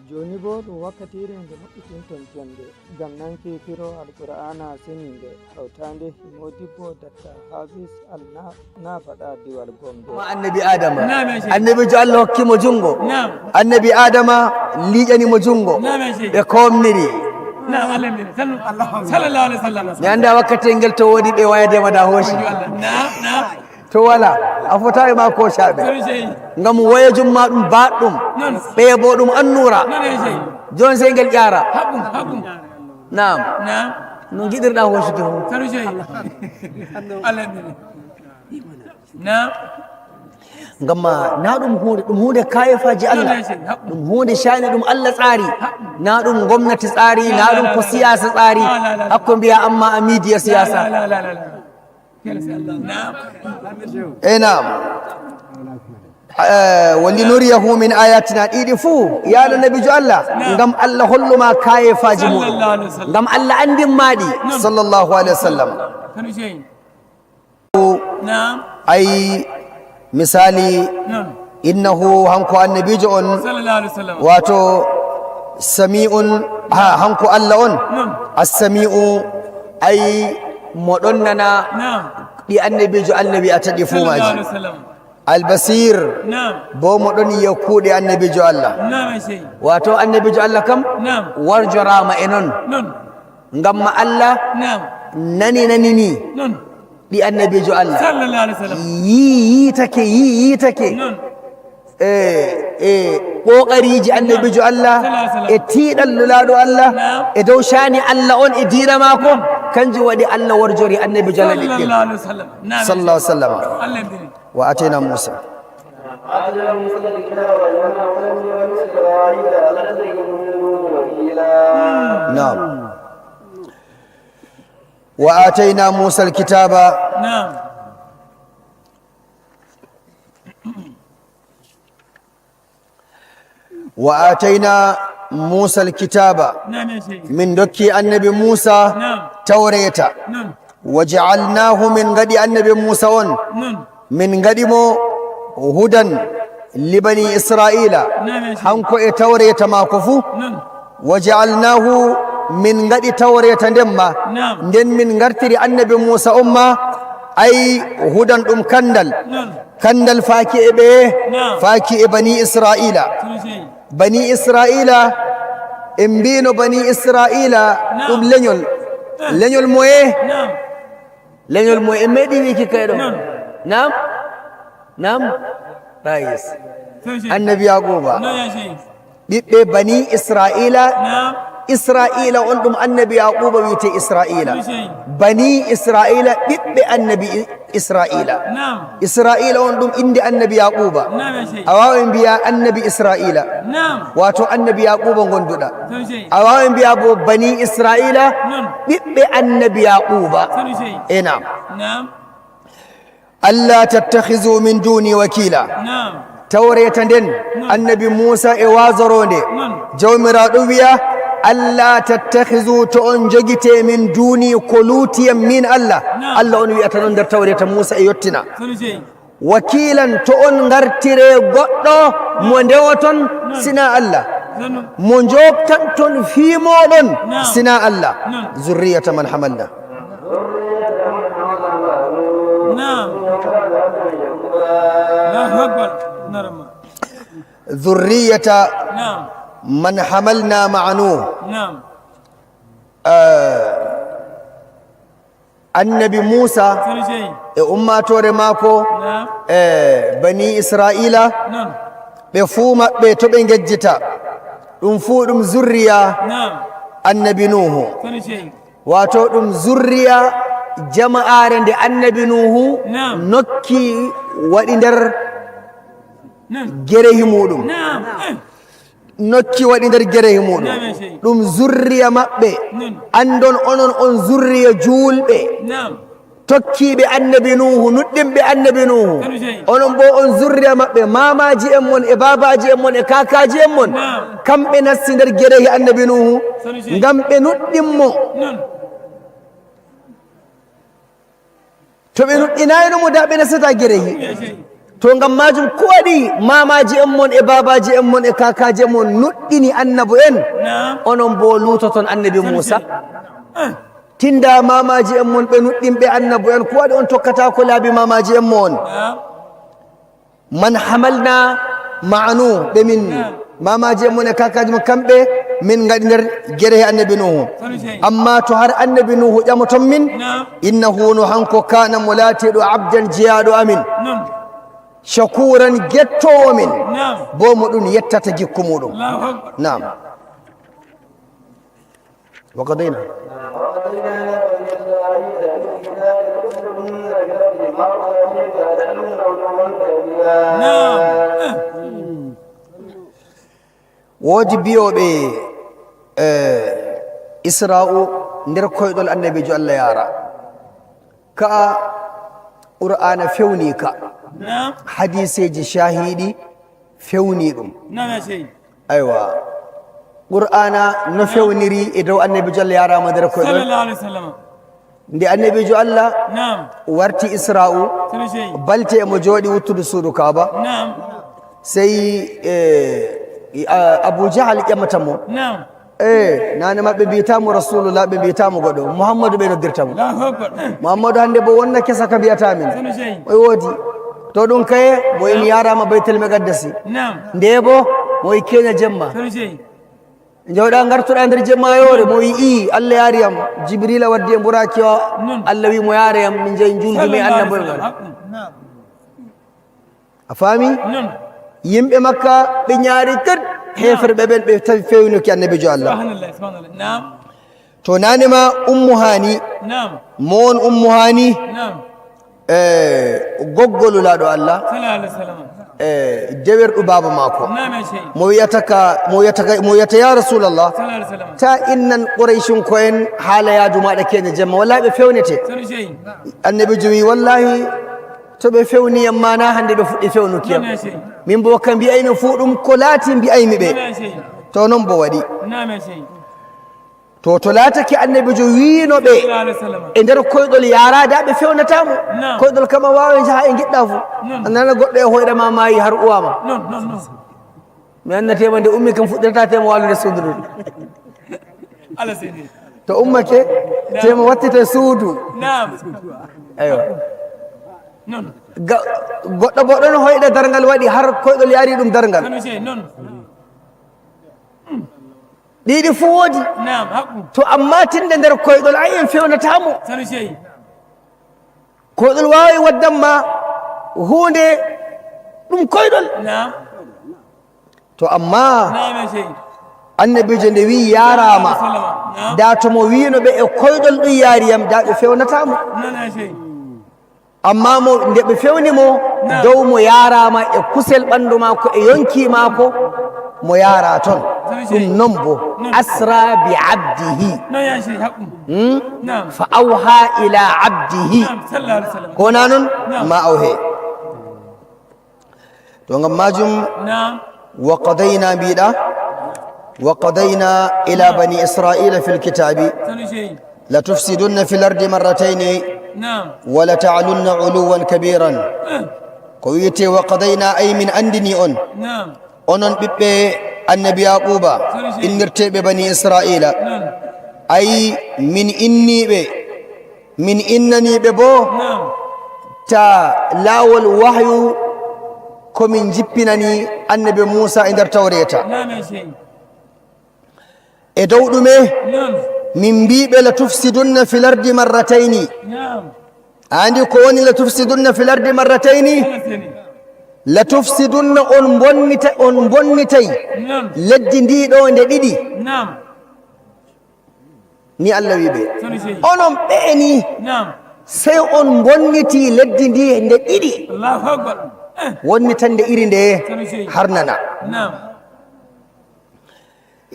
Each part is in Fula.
joni bo ɗum wakkatire nde maɓɓitinton jonde ngam nanki firo alqur'ana seninde hawtande modibbo datta hafiz alnafaɗa diwal gombe annabi adama annabi jo Allah hokkimo jungo annabi adama liƴanimo jungo ɓe komniri sallallahu alaihi wasallam mi anda wakkati ngel to wodi ɓe wayadema da hoosi to wala a fotawi ma kocaɓe ngam woyajum ma ɗum baɗɗum ɓeye bo ɗum annura joni sey ngel ƴara nam no jiɗirɗa hoosude ho ngamma na ɗum hunde kayefaji Allah ɗum hunde shani ɗum Allah tsari na ɗum gomnati tsari na ɗum ko siyasa tsari hakko mbiya amma a midiya siyasa نعم ولنريه من آياتنا إيدي فو يا النبي جو الله قام الله هلو ما كايف فاجمو قام الله عندي مادي صلى الله عليه وسلم أي مثالي إنه هنكو النبي جو واتو سميع هنكو الله السميع أي مدننا دي النبي جو النبي اتدي فوماجي البصير بو مدن يكودي النبي جو الله واتو النبي جو الله كم ورجرا ما انون غم الله ناني ني دي النبي جو الله صلى الله عليه وسلم يي تكي ƙoƙariji annabi jo Allah e tiɗal lulaɗo Allah e dow shani Allah on e dina mako kanjum waɗi Allah warjori annabi jo Allah ɗiɗɗin sallallahu alaihi wasallam wa atayna Musa نعم وآتينا موسى الكتاب نعم وآتينا موسى الكتاب من دكي النبي موسى توريتا وجعلناه من غدي النبي موسى من غدي مو هدى لبني إسرائيل هنكو توريتا ما كفو وجعلناه من غدي توريتا دمما ندن من غرتري النبي موسى أي هدى كندل فاكي إبه فاكي بني إسرائيل بني إسرائيل إمبينو بني إسرائيل أم لنيول مويه لنيول مويه إمدي ويكي كيرو نعم رايس النبي يعقوب بني إسرائيل إسرائيل أنتم النبي يعقوب ويتي إسرائيل بني إسرائيل النبي إسرائيل إسرائيل أنتم إندي النبي يعقوب أواهم بيا النبي إسرائيل واتو النبي يعقوب غندودا أواهم بيا بني إسرائيل النبي يعقوب نعم ألا تتخذوا من دوني وكيلا توريتا دين النبي موسى إوازروني جومرا دوبيا ألا تتخذوا تونججتي من دوني كلوتيا من الله الله أنوي أتنندر توريتا موسى يوتنا وكيلا تونغرتري غطو موندوتون سنا الله منجوبتن تون في مولن سنا الله ذرية من حملنا ذرية من حملنا مع نوح النبي موسى أماتور ماكو بني إسرائيل بفوما بتوبين جتا فودم ذرية النبي نوح واتودم ذرية جماعة النبي نوح نكي ودندر جره مودum nokki waɗi nder gerehi muɗum ɗum zurriya maɓɓe andon onon on zurriya juulɓe tokkiɓe annabi nuhu nuɗɗinɓe annabi nuhu onon bo on zurriya maɓɓe mamaji en mon e babaji en mon e kakaji en mon kamɓe nasti nder gerehi annabi nuhu ngam ɓe nuɗɗinmo to ɓe nuɗɗinayno mo da ɓe nastata gerehi to ngam majum ko waɗi mamaji en mon e babaji en mon e kakaji en mon nuɗɗini annabu en onon bo lutoton annabi Musa tinda mamaji en mon ɓe nuɗɗinɓe annabu en ko waɗi on tokkata ko laabi mamaji en mon man hamalna ma'anu ɓe min mamaji en mon e kakaji mon kamɓe min gaɗi nder guere he annabi nuhu amma to har annabi nuhu ƴamoton min innahu no hanko kana mo laatiɗo abdan jeyaɗo amin shakuran gettowo min bo mo ɗum yettata gikku muɗum nam wa qadayna woodi biyoɓe isra'u nder koyɗol annabijo Allah yara ka qur'ana fewni ka hadiseji shahiɗi fewni ɗum aywa qur'ana no fewniri e dow annabijo Allah yarama nder koyɗol nde annabijo Allah warti isra'u balte emo jooɗi wuttude suudu kaaba sey Abu Jahal ƴamata mo nane maɓɓe mbiyatamo rasulullah ɓe mbiyatamo goɗɗo Muhammadu ɓe noddirtamo Muhammadu hande bo wonna kesa ka mbiyatamin o woodi to ɗum kaye mo imi yarama baytel megaddasi nde bo mo wi keña jemma jawɗa gartuɗa nder jemma yore mo wi i Allah yariyam Jibrila waddi e mburaki o Allah wi mo yarayam min jeeyi juldume annaboyel ngal a faami yimɓe makka ɓe ñaari kat heferɓe ɓen ɓe tawi fewnuki annabijo Allah to nanema ummu hani mo won ummu hani goggolulaɗo Allah dewerɗo baba mako mo wiyata ya rasulallah ta innan quraishin ko en haala yaadu maɗa keña jemma wallahi ɓe fewnete annabijo wi wallahi to ɓe fewniyam mana hande ɓe fuɗɗi fewnukiyam min bo ka mbiyayno fuu ɗum ko laati mbiyaymi ɓe to noon bo waɗi to laatake annabijo wiino ɓe e nder koyɗol yarade ɓe fewnatamo koyɗol kama wawa jaaha e giɗɗa fo nana goɗɗo e hoyɗama maayi har uwama mi annatema nde ummi kam fuɗɗirata tema walude suudu ɗum to ummake tema wattita suudu eywa goɗɗo bo ɗon hoyɗa dargal waɗi har koyɗol yaari ɗum dargal ɗiɗi fuu woodi to amma tinde nder koyɗol ay en fewnatamo koyɗol wawi waddanma hunde ɗum koyɗol to amma annabijo nde wi yarama da tomo wino ɓe e koyɗol ɗum yariyam da ɓe fewnatamo amma mo nde ɓe fewnimo dow mo yarama e kusel ɓandu mako e yonki mako mo yara toon ɗum non bo asra bi abdihi fa awha ila abdihi ko wona noon ma awhe to ngam majum wa qadayna mbiɗa wa qadayna ila bani israila fi lkitabi latufsidunna fi l ardi marratayni wala ta'alunna uluwan kabiran ko wiyete wa qadayna ay min andini on onon ɓiɓɓe annabi yaquba innirteɓe bani israila ay min innaniɓe bo ta laawol wahyu komin jippinani annabi Musa e nder tawreta e dow ɗume min mbiɓe la tufsidunna fi l ardi marratayni andi ko woni la tufsidunna fi l ardi marratayni la tufsidunna on bonnitay leddi ndiɗo nde ɗiɗi ni Allah wiɓe onon ɓeeni sey on bonniti leddi ndi nde ɗiɗi wonni tan nde iri nde harnana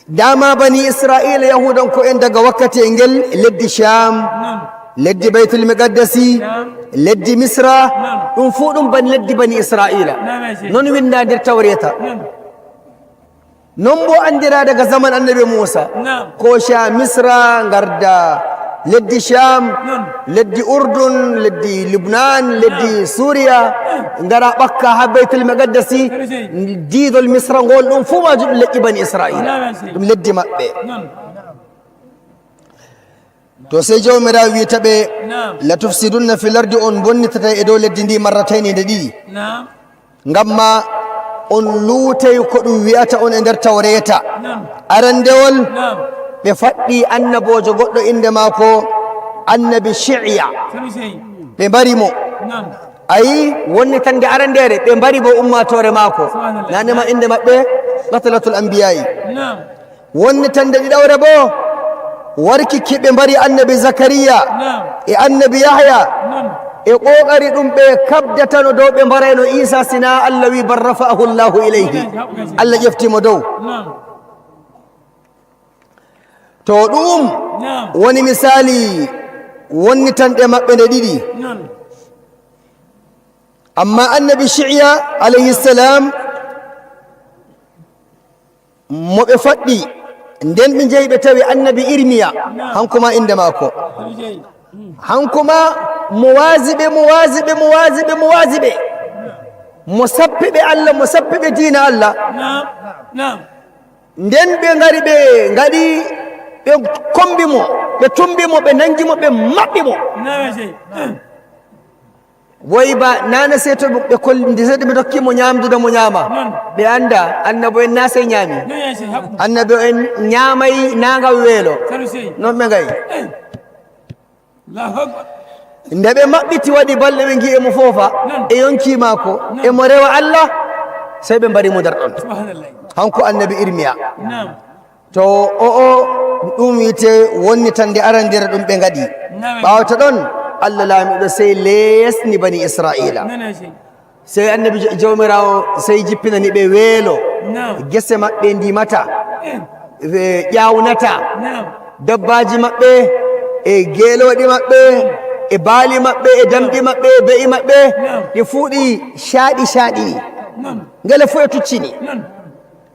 dama bani israila yahudanko en daga wakkati e ngel leddi sham leddi baytul muqaddasi leddi misra ɗum fuu ɗum ban leddi bani israila non winda nder tawreta non bo andira daga zaman annabi Musa ko sha misra garda leddi Sham, leddi Urdun, leddi Lubnan, leddi Suriya, ngara ɓakka ha Baitul Maqdisi, diidol Misra ngol ɗum fu majum ɗum leƴƴi Bani Israila, ɗum leddi maɓɓe. To sey jawmirawo wiyata ɓe la tufsidunna fil ardi, on bonnitata e dow leddi ndi marratayni nde ɗiɗi, ngamma on luutay ko ɗum wi'ata on e nder Tawreta. Arandewol ɓe faɗɗi annabojo goɗɗo inde maako annabi Shi'ya, ɓe mbari mo. ayi wonni tan nde arandere ɓe mbari bo ummatore maako, nanema inde maɓɓe qatlatul anbiya'i. wonni tan nde ɗiɗawre bo warki kiɓe mbari annabi Zakariya e annabi Yahya, e ƙoƙari ɗum ɓe kabdatano dow ɓe mbarayno Isa, sina Allah wi bal rafa'ahu Allahu ilayhi, Allah ƴeftimo dow. to ɗum woni misali wonni tan ɗe maɓɓe nde ɗiɗi. amma annabi Shi'ya alayhi salam mo ɓe faɗɗi, nden ɓe jeeyi ɓe tawi annabi Irmiya, hankuma inde maako, hankuma muwaziɓe mo sappiɓe Allah, mo sappiɓe diina Allah. nden ɓe ngari ɓe ngaɗi ɓe kombi mo, ɓe tumbi mo, ɓe nangi mo, ɓe maɓɓi mo. woyi ba nana seeto ɓe kolli seeɗo ɓe dokkimo ñamdude mo ñaama, ɓe anda annabo en na sey ñaami, annabo en ñaamayi nangam weelo, noon ɓe ngayi. nde ɓe maɓɓiti waɗi balɗe ɓe ngi emo foofa e yonkimako emo rewa Allah, sey ɓe mbari mo nder ɗon, hanko annabi Irmiya. to ɗum wiyete wonni tan nde arandere ɗum ɓe ngaɗi. ɓawata ɗon Allah laamiɗo sey leesni bani Israila, sey annabi jawmirawo sey jippinani ɓe weelo, gese maɓɓe ndimata, ƴawnata, dabbaji maɓɓe e geeloɗi maɓɓe e baali maɓɓe e damɗi maɓɓe e be'i maɓɓe ɗi fuuɗi shaaɗi ngele fuu e tuccini.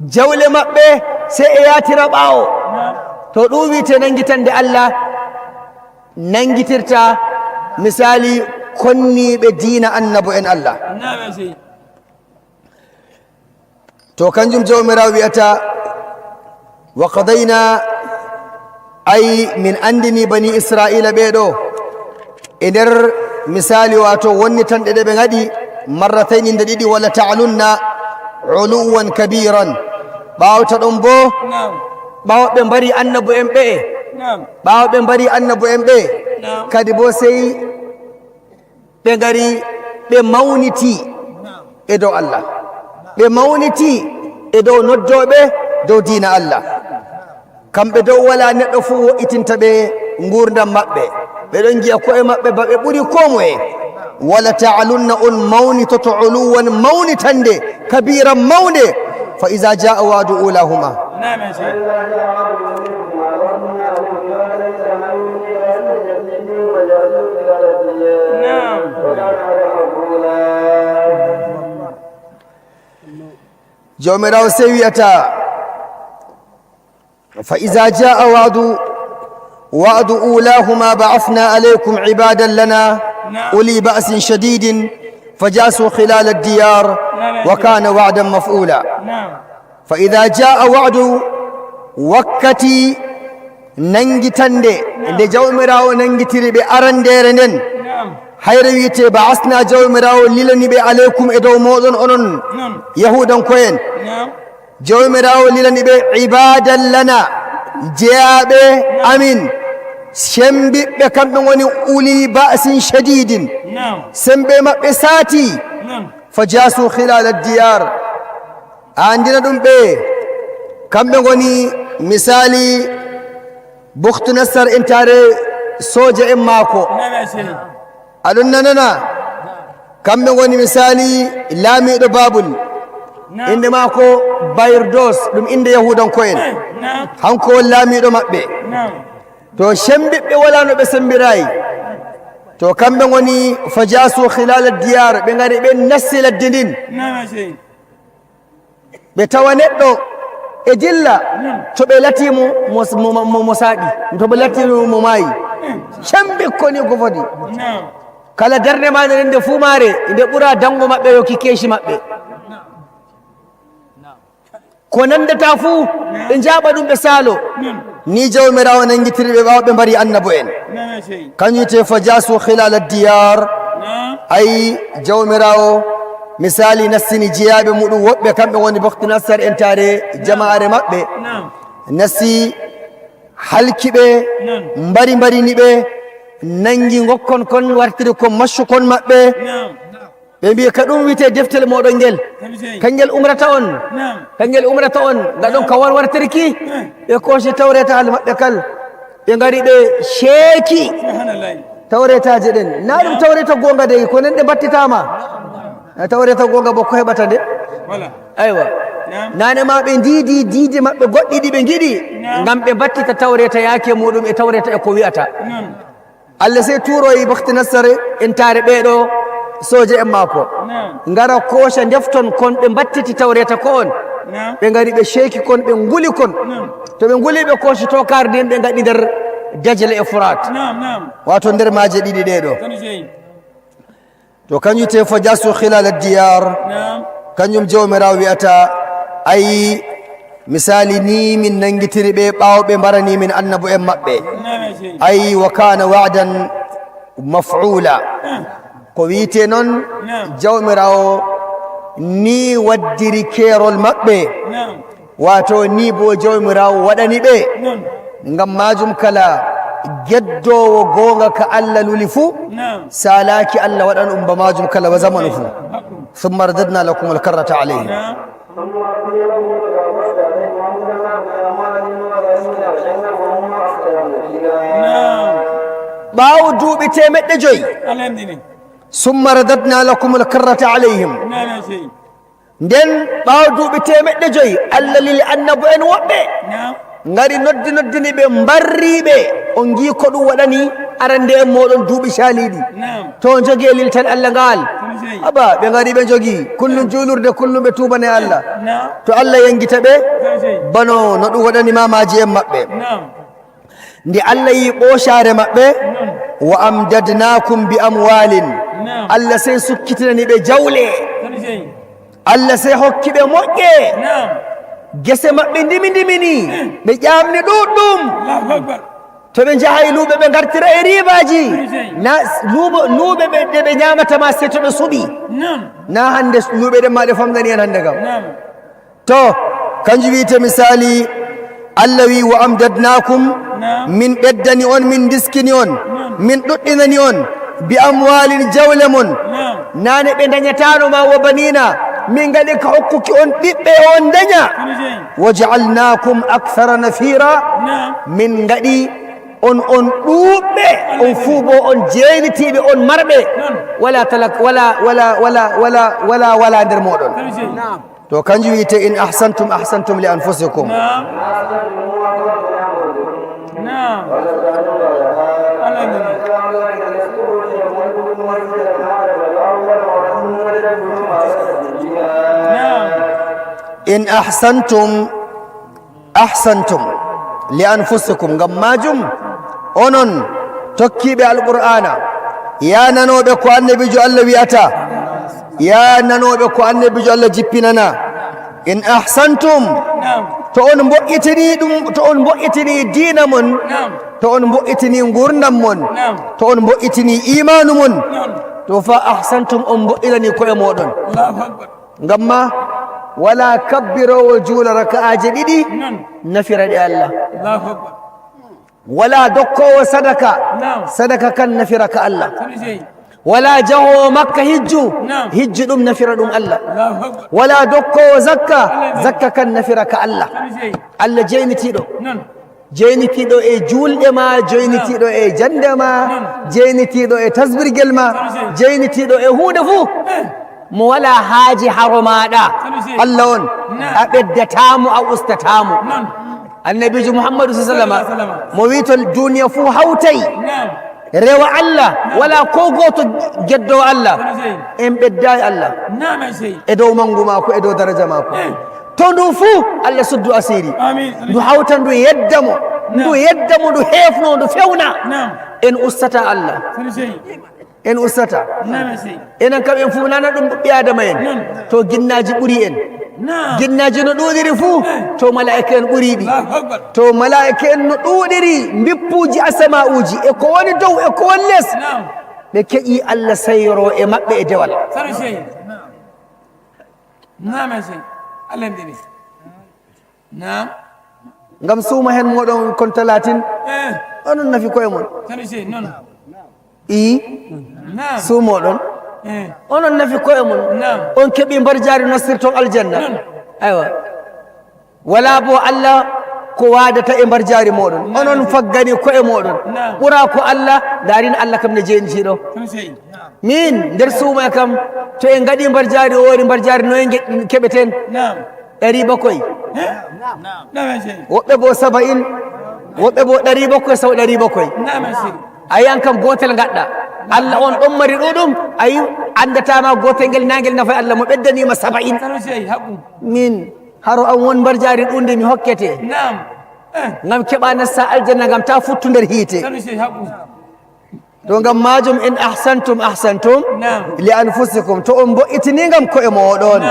jawle maɓɓe sey e yatira ɓaawo. to ɗum wiyete nangitande Allah nangitirta misali konniɓe diina annabo en Allah. to kanjum jawmirawo wiyata wa qadayna, ay min andini bani Israila ɓeɗo e nder misali wato wonni tan ɗe ɓe ngaɗi marratayni nde ɗiɗi, wala ta'lunna uluwan kabiran. ɓawta ɗon bo ɓawo ɓe mbari annabo en ɓe, ɓawo ɓe mbari annabo en ɓe kadi bo sey ɓe ngari ɓe mawniti e dow Allah, ɓe mawniti e dow noddoɓe dow diina Allah. kamɓe dow wala neɗɗo fuu wo'itinta ɓe ngurdam maɓɓe, ɓeɗon jiya koye maɓɓe ba ɓe ɓuri ko moye. wala ta'alunna, on mawnitoto uluwan mawnitande kabiran mawnde, fa iza jaa wa'du ulahuma. jawmirawo sey wiyata fa iza jaa wa'du ulahuma ba'athna alaykum ibadan lana uli ba'sin shadidin fajasu khilal ad-diyar wa kana wa'dan maf'ula. fa iza jaa wa'du, wakkati nangitande nde jawmirawo nangitiri ɓe arandere nden, hayre wiyete ba'asna jawmirawo lilani ɓe alaykum e dow moɗon onon yahudankoyen, jawmirawo lilani ɓe ibadan lana, jeyaɓe amin, sembiɓɓe kamɓe woni uli ba'sin shadidin, sembe maɓɓe saati, fa jasu khilal ad-diyar. andina ɗum ɓe kamɓe goni misali Bukhtu Nassar entare soja en maako, aɗon nanana, kamɓe goni misali laamiɗo Babul, inde maako Bayrdos, ɗum inde yahudanko'en, hanko won laamiɗo maɓɓe. to sembiɓɓe wala no ɓe sembirayi, to kamɓe goni fajasu khilal ad-diyar, ɓe ngari ɓe nassi ladde ndin, ɓe tawa neɗɗo e dilla to ɓe latimo mo saaɗi to ɓe latimo mo maayi camɓe koni ko foti kala darde maɗe nde fuu maare nde ɓuura dango maɓɓe yoki keeci maɓɓe ko nandata fuu ɓe jaaɓa ɗum ɓe saalo ni jawmirawo nangitiri ɓe ɓawa ɓe mbari annabo en kañum te fa jasu hilala diyar ay jawmirawo misali nassini jeyaɓe muɗum woɓɓe kamɓe woni bokti nassar entare jama'are maɓɓe nassi halkiɓe mbarini ɓe nangi gokkon kon wartiri kon massu kon maɓɓe ɓe mbi ka ɗum wiyete deftere moɗon ngel kangel umrata on kangel umrata on gaɗon ka wartirki ɓe koosi tawreta hal maɓɓe kal ɓe ngari ɓe sheeki tawretaje ɗen na ɗum tawreta gonga de ko nen ɗe battitama tawreta gonga bokko heɓata nde aywa nane ma ɓe ndiidi diide maɓɓe goɗɗi ɗi ɓe giɗi ngam ɓe battita tawreta yaake muɗum e tawreta e ko wiyata allah sey tuuroyi bakti nassare entare ɓeɗo soje en maako ngara koosha defton kon ɓe battiti tawreta ko on ɓe ngari ɓe sheeki kon ɓe nguli kon to ɓe nguli ɓe kooshi tokar nden ɓe gaɗi nder dajale e furat wato nder maaje ɗiɗi ɗeɗo to kañum te fo jasu hilala diyar kañum jawmirawo wiyata ayi misali ni min nangitiri ɓe ɓawɓe mbarani min annabo en maɓɓe ayi wa kana wa'dan maf'ula ko wiite noon jawmirawo ni waddiri keerol maɓɓe wato ni bo jawmirawo waɗani ɓe ngam majum kala geddowo gonga ka allah luli fuu salaki allah waɗan ɗum ba majum kala wa zamanu fuu thumma radadna lakum alkarrata alayhim ɓaawo duuɓi temeɗɗe joyi summa radadna lakum alkarrata alayhim nden ɓaawo duuɓi temeɗɗe joyi allah lili annabo en woɓɓe ngari noddini ɓe mbarriɓe on gii ko ɗum waɗani arande en moɗon duuɓi caaliɗi to jogi e liltan allah ngal aba ɓe ngari ɓe jogii kullum juulurde kullum ɓe tubane allah to allah yangita ɓe bano no ɗum waɗani mamaji en maɓɓe nde allah yi ɓoosare maɓɓe wa amdadnakum bi amwalin allah sey sukkitinani ɓe jawle allah sey hokki ɓe moƴƴe gese maɓɓe ndimini ɓe ƴamni ɗuɗɗum to ɓe jahay luuɓe ɓe gartira e ribaji na luuɓe ɗe ɓe ñamatama se to ɓe suuɓi na hande luuɓe ɗen ma ɗe famdani en hande kam to kanjum wiyete misali allah wi wa amdadnakum min ɓeddani on min diskini on min ɗuɗɗinani on bi amwalin jawle mon nane ɓe dañatano ma wo banina min gaɗi ka hokkuki on ɓiɓɓe on daña wa jaalnakum akthara nafira min gaɗi on ɗuɓɓe on fuu bo on jeynitiɓe on marɓe wala nder moɗon to kanjum wiyete in ahsantum li anfusikum in ahsantum li anfusikum ngam majum onon tokkiɓe alqur'ana ya nanoɓe ko annabijo allah wiyata ya nanoɓe ko annabijo allah jippinana in ahsantum to on mbo'itini ɗum to on mbo'itini diina mon to on mbo'itini gurdam mon to on mbo'itini imanu mon to fa ahsantum on mbo'inani koye moɗon ngam ma wala kabbirowo juula raka'aji ɗiɗi nafiraɗe allah wala dokkowo sadaka kan nafira ka allah wala jahowo makka hijju ɗum nafira ɗum allah wala dokkowo zakka kan nafira ka allah allah jeynitiɗo e julɗe ma jeynitiɗo e jande ma jeynitiɗo e tasbirgel ma jeynitiɗo e hunde fuu mo wala haaji haro maɗa allah on a ɓeddatamo a ustatamo annabijo muhammadu sa sallam mo wi to duniya fuu hawtay rewa allah wala ko goto geddowo allah en ɓeddayi allah e dow mangu mako e dow daraja mako to ndu fuu Allah suddu asiri ndu hawta ndu yeddamo ndu ndu hefno ndu fewna en ustata Allah en ustata enen kam en fuu nana ɗum ɓiɓɓe adama en to ginnaji ɓuri en ginnaji no ɗuɗiri fuu to malaika en ɓuriɗi to malaika en no ɗuɗiri bippuji asama uji e ko woni dow e ko woni less ɓe keƴi Allah sayro e maɓɓe e dewal ngam suuma hen moɗon kon talatin onon nafi koye mon suumoɗon onon nafi koye mon on keeɓi mbar jaari nastirton aljanna aywa wala bo Allah ko wadata e mbar jaari moɗon onon faggani koye moɗon ɓura ko Allah darin Allah kam ne jeyniɗo min nder suuma kam to en gaɗi mbar jaari ori mbar jaari noye keɓeten 700 woɓɓe bo 70 woɓɓe bo 700 saw 700 ayi an kam gotel gaɗɗa Allah on ɗon mari ɗuɗum ayi andatama gotel ngel nagel nafa Allah mo ɓeddanima 70 min haro an won mbar jaari ɗunde mi hokkete ngam keɓa nassa aljanna ngam ta futtu nder hiite to ngam majum en ahsantum li anfusikum to on bo'itini ngam koye moɗon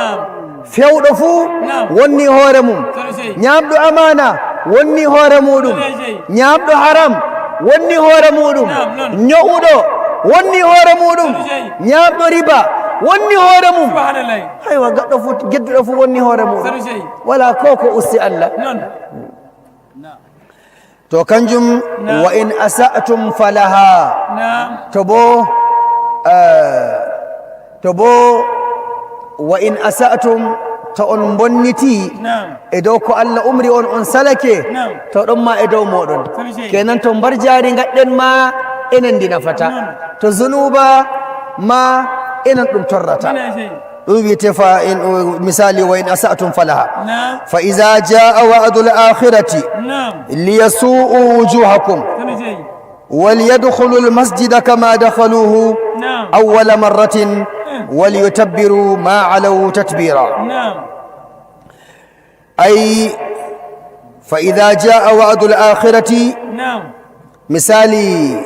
fewɗo fuu wonni hoore mum ñamɗo amana wonni hoore muɗum ñamɗo haram wonni hoore muɗum ño'uɗo wonni hoore muɗum ñamɗo riba wonni hoore mum haywa gaɗɗo fuu gedduɗo fuu wonni hoore muɗum wala ko usti Allah to kanjum wa in asa'tum falaha to bo wa in asa'tum to on bonniti e dow ko Allah umri on salake to ɗon ma e dow moɗon kenan to mbar jaari gaɗɗen ma enen ndi nafata to zunuba ma enen ɗum torrata ɗum wiyete fa misali wa in asa'tum falaha fa iza jaa wa'du al-akhirati liyasu'u wujuhakum وليدخلوا المسجد كما دخلوه أول مرة وليتبروا ما علوا تتبيرا أي فإذا جاء وعد الآخرة مثالي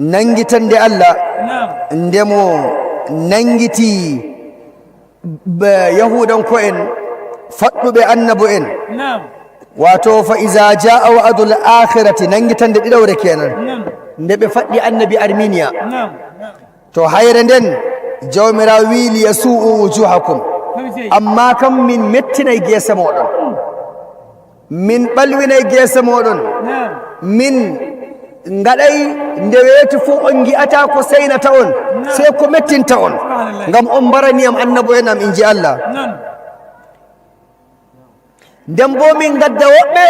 ننجتن دي الله ندمو ننجتي بيهودا كوين فطلوا بأنبو إن wato fa iza jaa wa'dul akhirati nangitan de didawre kenan nde be faddi annabi armenia to hayre den jawmira wili yasu'u wujuhakum amma kam min mettinay gesa modon min balwinay gesa modon min ngadai nde weti fu on gi'ata ko saynata on sai ko mettinta on ngam on barani am annabo enam inji Allah dembo min gadda woɓɓe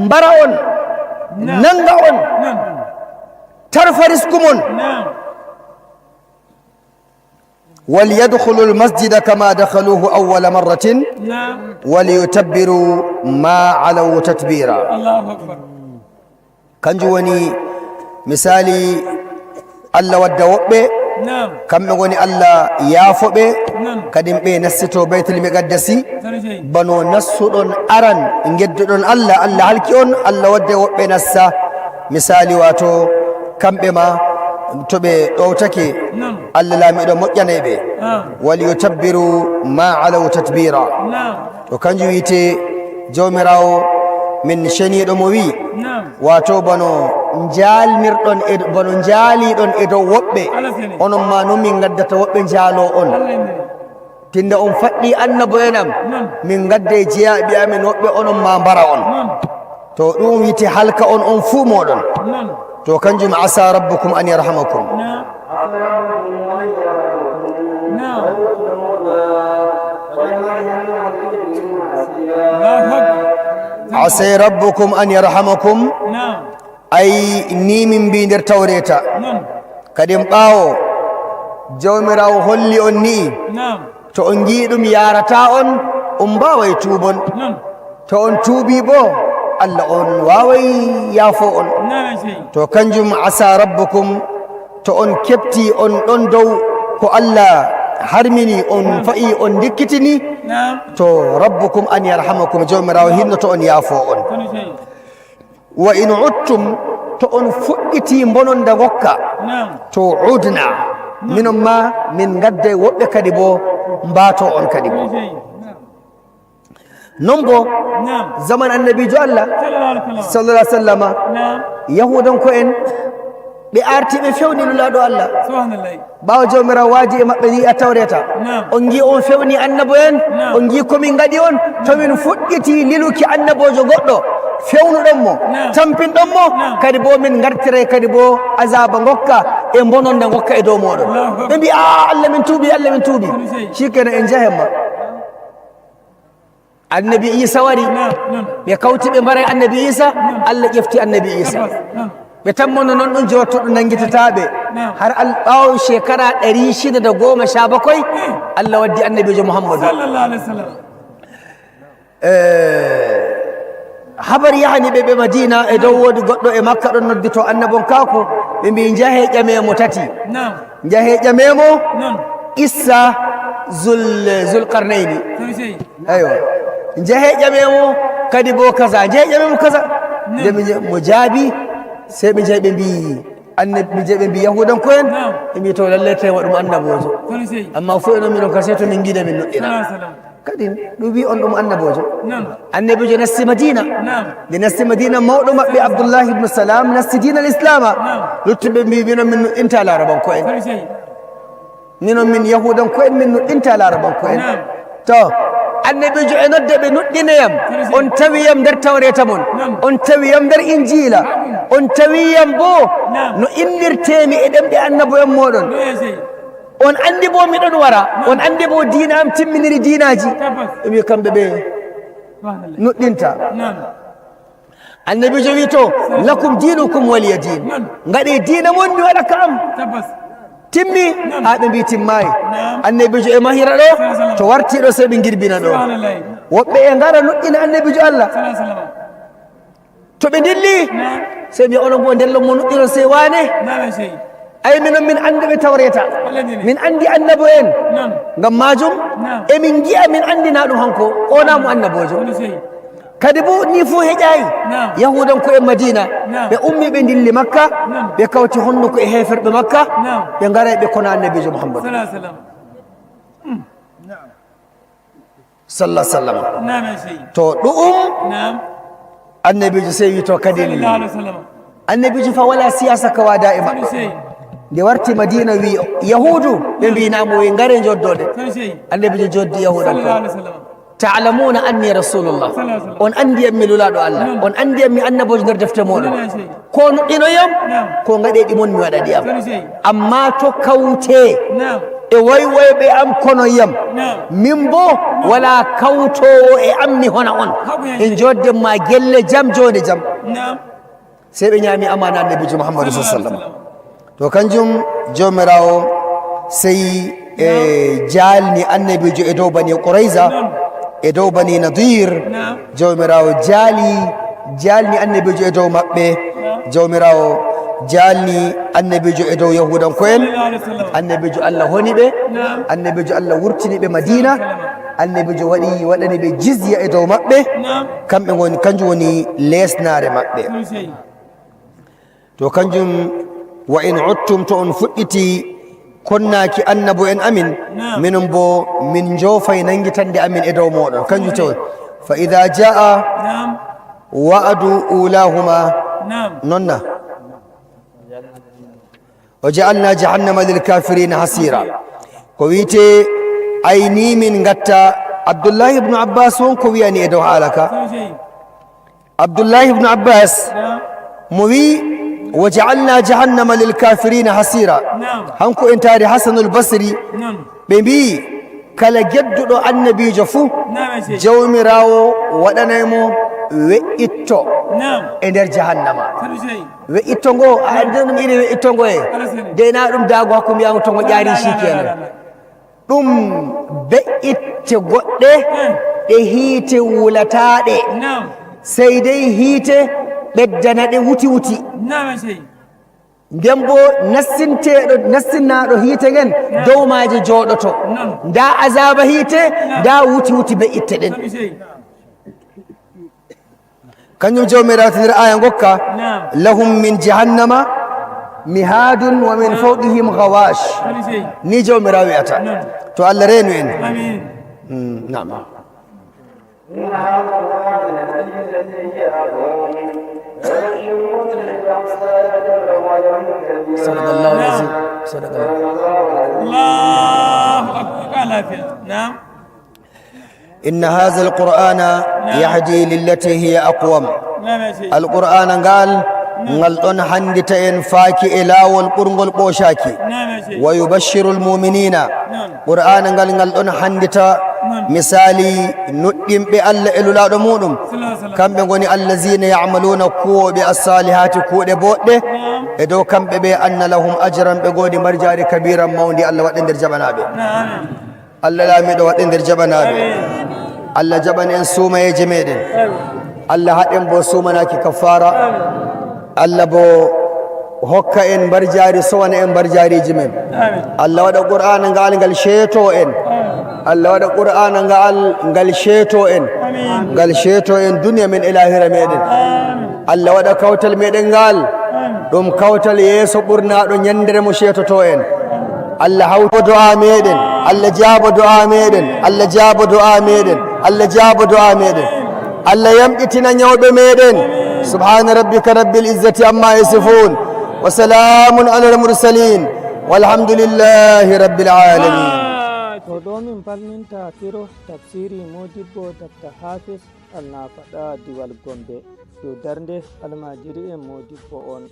mbara on nanga on tarfa risku mon وليدخلوا المسجد كما دخلوه أول مرة وليتبروا ما علوا تتبيرا كنجوني مثالي الله ودى وɓɓe kamɓe goni Allah yaafoɓe kadi ɓe nassito baytul miqaddasi bano nassuɗon aran gedduɗon Allah halki on Allah wadde woɓɓe nassa misali wato kamɓe ma to ɓe ɗowtake Allah laamiɗo moƴƴanay ɓe waliyutabbiru ma alaw tatbira to kanjum wiyete jawmirawo min ceniɗo mo wi wato bano jalnirɗon bano jaaliɗon e dow woɓɓe onon ma noon min gaddata woɓɓe jaalo on tinde on faɗɗi annabo enam min gadde jeyaɓe amen woɓɓe onon ma mbara on to ɗum wiyete halka on fuu moɗon to kanjum asa rabbukum an yarhamakum عسى ربكم أن يرحمكم أي نيم بيندر توريتا كديم باو جومراو هولي أني تو أنجيدم يارتا باوي توبون تو أن توبي بو الله أن واوي يافو تو كنجم عسى ربكم تو أن كبتي أن دو كو الله harmini on fa'i on dikkitini to rabbukum an yarhamakum jawmirawo hinno to on yaafo on wa in uttum to on fuɗɗiti bononda gokka to udna minon ma min gadde woɓɓe kadi bo mbaato on kadi bo non bo zaman annabijo Allah sallallahu alaihi wasallam yahudan ko en ɓe arti ɓe fewni nulaɗo Allah ɓawo jawmirawo waaji e maɓɓe ni a tawreta on gi on fewni annabo en on gi komin gaɗi on tomin fuɗɗiti liluki annabojo goɗɗo fewnuɗon mo tampinɗon mo kadi bo min gartire kadi bo azaba gokka e bononda gokka e dow moɗon ɓe mbi Allah min tuuɓi Allah min tuuɓi sikena en jahenma annabi Isa wari ɓe kawti ɓe mbara annabi Isa Allah ƴefti annabi Isa ɓe tammono noon ɗum jottoɗo nanguitataɓe har ɓawo shekara 617 Allah waddi annabijo Muhammadou habar yahani ɓe Madina e dow woodi goɗɗo e Makka ɗon noddito annabon kako ɓe mbi jahe ƴamemo tati jahe ƴamemo Issa Zulqarnayni aywa jahe ƴamemo kadi bo kaza jahe ƴamemo kaza nde mo jaabi sey ɓe jeeyi ɓe mbi annabi je ɓe mbi yahudan ko en ɓe mbi to lalle tawi waɗum annabojo amma fo enon miɗon kasi to min guida min nuɗɗina kadi ɗum wi on ɗum annabojo annabijo nasti Madina nde nasti Madina mawɗo maɓɓe Abdoullahi ibnu Salam nasti dina l' islama luttuɓe mbi minon min nuɗɗinta larabanko en minon min yahudan ko en min nuɗɗinta larabanko en to annabijo e nodde ɓe nuɗɗinayam on tawiyam nder tawreta mon on tawiyam nder injila on tawiyam bo no innirtemi e ɗemɗe annabo en moɗon on andi bo miɗon wara on andi bo diina am timminiri diinaji ɓe kamɓe ɓe nuɗɗinta annabijo wi to lakum dinukum waliya din gaɗe diina mon mi waɗa ka am timmi ha ɓe mbi timmayi annabijo e mahira ɗo to wartiɗo sey ɓe girbina ɗo woɓɓe e ngara nuɗɗina annabijo Allah to ɓe dilli sey mbi onon bo ndello mo nuɗɗinon sey wane ay minon min andi ɓe tawreta min andi annabo en ngam majum emin giya min andina ɗum hanko onamo annabojo kadi bo ni fo heƴayi yahudan ko e Madina ɓe ummi ɓe dilli Makka ɓe kawti honnuko e heferɓe Makka ɓe garay ɓe kono annabijo Muhammad sallah sallam to ɗum annabijo sey wi to kadi annabijo fa wala siyasa ka wada e maɓɓe nde warti Madina wi yahudu ɓe mbinamo wi gare joddode annabijo joddi yahudan ko تعلمون أني رسول الله on andi am mi lulaɗo Allah on andi am mi annabojo nder defte moɗon ko nuɗɗino yam ko gaɗe ɗi mon mi waɗa ɗi am amma to kawte e woywoyɓe am kono yam min bo wala kawtowo e am mi hona on en jodden ma gelle jam jode jam sey ɓe ñaami amana annabijo Muhammadu sallam to kanjum jomirawo sey e jalni annabijo e dow bani Qurayza e dow bani Nadir jawmirawo jalni annabijo e dow maɓɓe jawmirawo jalni annabijo e dow yahudanko en annabijo Allah honi ɓe annabijo Allah wurtini ɓe Madina annabijo waɗani ɓe jizya e dow maɓɓe kamɓe goni kanjum woni lesnare maɓɓe to kanjum wa in uttum to on fuɗɗiti konnaki annabo en amin minon bo min jofay nangitande amin e dow moɗon kanjum taw fa ida jaa wa'adu ulahuma nonna wa ja'alna jahannama lil kafirina hasira ko wiite ayni min gatta Abdullahi ibn Abbas wonko wiyani e dow halaka Abdullahi ibn Abbas mo wi وجعلنا جهنم للكافرين حسيرا هنكو انتاري حسن البصري بيبي كلا جددو النبي جفو جومراو ودنيمو وإتو اندر جهنم وإتو غو أدنم إلي وإتو غو دينا رم داغو حكم يامو تونغو جاري شيكينا رم بإتو غو دي هيتي ولتادي سيدي هيتي ɓeddana ɗe wuti wuti nden bo nassinnaɗo hiite ngen dow maaje jooɗoto nda azaba hiite nda wuti be itte ɗen kañum jawmirawo to nder aya gokka lahum min jahannama mihadun wa min fawqihim ghawash ni jawmirawo wiyata to Allah reenu en nam صدق الله العظيم صدق الله أكبر نعم إن هذا القرآن يهدي للتي هي أقوم القرآن قال نلطن حندتين فاكي إلاول قرنقل قوشاكي ويبشر المؤمنين قرآن قال نلطن حندتا مثالي نؤدم بألا إلولا رمونم كم بغني الذين يعملون كو بالصالحات كو دبوده إدو كم بأن لهم أجرا بغني مرجاري كبيرا موندي الله وقت جبنا به الله لا ميدو وقت جبنا به الله جبن إن سوما يجميدن الله هدم بو سومناكي كفارة الله بو hokka en barjari sowana en barjariji men Allah waɗa qur'ana ngal ngal sheeto en Allah waɗa qur'ana ngal sheeto en duniya men ilahira meɗen Allah waɗa kawtal meɗen ngal ɗum kawtal yeeso ɓurnaɗo ñandere mo sheetoto en Allah hawto du'a meɗen Allah jaabo du'a meɗen Allah jaabo du'a meɗen Allah jaabo du'a meɗen Allah yamɗitina ñawɓe meɗen subhana rabbika rabbil izzati amma yasifun وسلام على المرسلين والحمد لله رب العالمين to domin palminta tiro tafsiri modibbo dr hafiz alnafaɗa diwal gombe dow darnde almajiri en modibbo on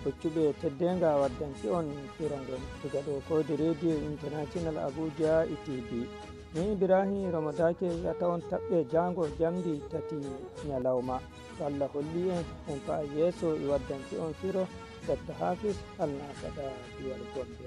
hoccuɓe teddenga waddanki on firangon diga ɗo kode radio international abuja etb ni ibrahim ramadake wiyata on taɓɓe jango jamdi tati ñalawma to allah holli en fa yeeso e waddanki on firo Dr. Hafiz alnafaɗa diwal gombe